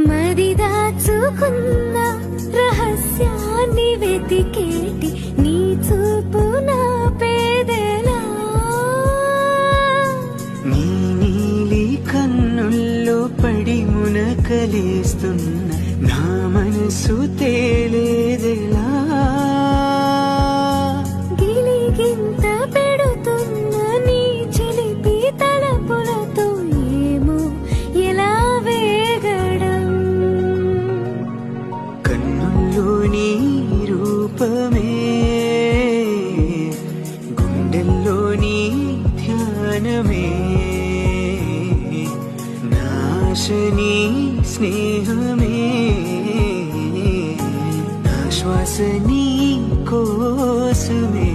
మరిదాచుకున్న రహస్యాన్ని వెతికేటి నీ చూపు నా పేదలా నీ నీలి కన్నుల్లో పడి మునకలేస్తున్న నా మనసు తేలేదెలా గిలిగింత పెడుతున్న నీ చిలిపి తలపులతో ఏమో ఎలా వేగడం కన్నుల్లో నీ రూపమే గుండెల్లో నీ ధ్యానమే నాశ నీ స్నేహమే నా శ్వాస నీ కోసమే